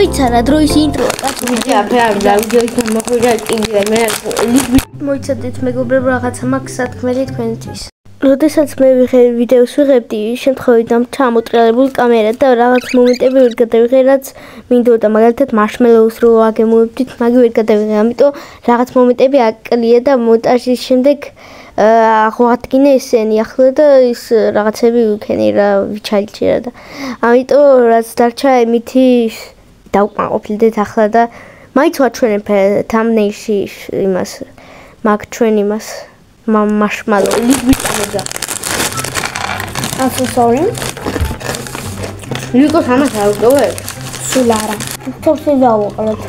მოიცა რა დროის ინტროა კაცო ვიდეოის მოხვიდა კიდე მე მოიცადეთ მეგობრებო რაღაცა მაქვს სათქმელი თქვენთვის როდესაც მე ვიდეოს ვიღებდი შემთხვევით ამ ჩამოტრიალებულ კამერად და რაღაც მომენტები ვერ გადავიღე რაც მინდოდა მაგალითად მარშმელოუს რო აგემოებდით მაგი ვერ გადავიღე ამიტომ რაღაც მომენტები აკლია და მონტაჟის შემდეგ აღვადგინე ესენი ახლა და ის რაღაცები ვიქენი რა ვიჩალიჩერა და ამიტომ რაც დარჩა ემითი დავკმაყოფილდეთ ახლა და მაინც ვაჩვენებ thumbnail-ში იმას მაგ ჩვენ იმას marshmallow liquid I'm so sorry. Liquid ამას არ ვტოვებ? სულ არა. თორსი დავუყრეთ.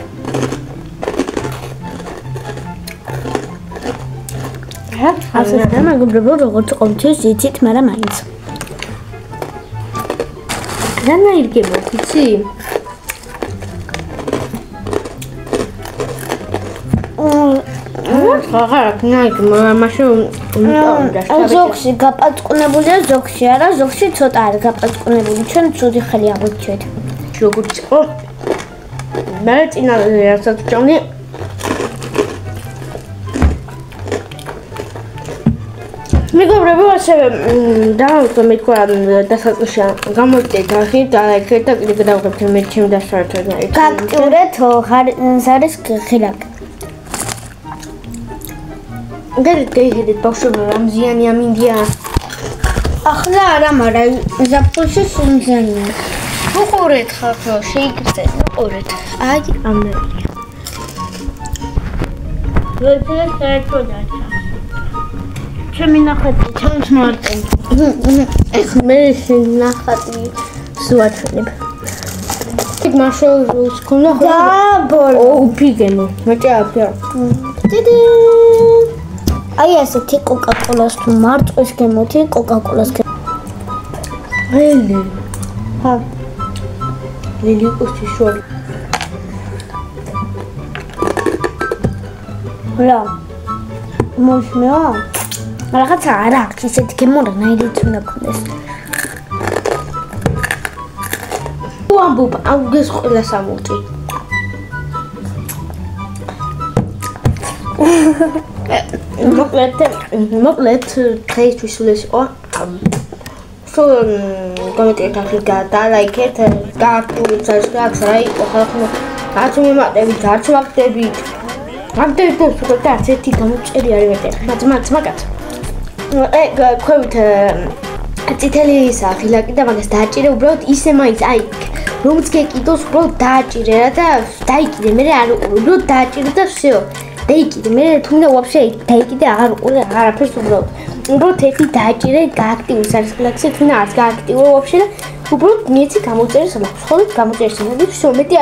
ასე და მეგობრებო როგორც ყოველთვის იცით, მაგრამ მაინც. რანაირ გემოთ, იცი? ზოგში გაპაწკუნებულია, ზოგში არა, ზოგში ცოტა არის გაპაწკუნებული. ჩვენ ცუდი ხელი აღვიჩეთ. როგორც იყო მე წინა რასაც ვჭამდი მეგობრებო ასევე დავუწყო მე თქვა დასაწყისში გამოვიდეთ ახი და ეგრეთ და კიდე გადავღებთ მე ჩემ დასვართან გაქტიურეთ ხარის ხილაკი გეიდეთ ბავშვებო რამ ზიანი ამინდია ახლა არა მაგრამ ზაფხულში სულ ზიანია უყურეთ ხალხო შეიგრძეთ უყურეთ აი ამერია ვერცელეს საერთოდ დაჩა ჩემი ნახატი ჩემს მარტენ ეს მე ნახატი სუაჩვენებ იქ მაშოს ქონა და ბოლო უფიგენო მეჭაფია დიდი აი ასეთი კოკაკოლას თუ მარწყვის გემოთი კოკაკოლას ლელი ჰა ლელი კუსი შორი რა მოსმეა რაღაცა არ აქვს ისეთი გემო რაიდიც უნდა ქონდეს ვამბობ აუგეს ყველა სამუჭი მოკლედ დღეისთვის სულ ეს იყო სულ კომენტარით ახლა დალაიქეთ გააქტიურეთ საერთოდ რა იყო ხალხო არც მიმატებით არც ვახდებით ვახდებით და ერთი გამოჭერი არის მეტი მაგაც ქვევით წითელი სახილაკი და მაგას დააჭირე უბრალოდ ისე მაინც აი რომც გეკიდოს უბრალოდ დააჭირე რა და დაიკიდე მე არ უყურე უბრალოდ დააჭირე და всё დაიკიდე მე თუნდა вообще დაიკიდე აღარ უყურე აღარაფერს უბრალოდ ერთი დააჭირე გააქტიურე სახილაკზე თუნდა არც გააქტიურე вообще და უბრალოდ მიეცი გამოწერის მაქვს ხოლმე გამოწერის მაქვს всё მეტი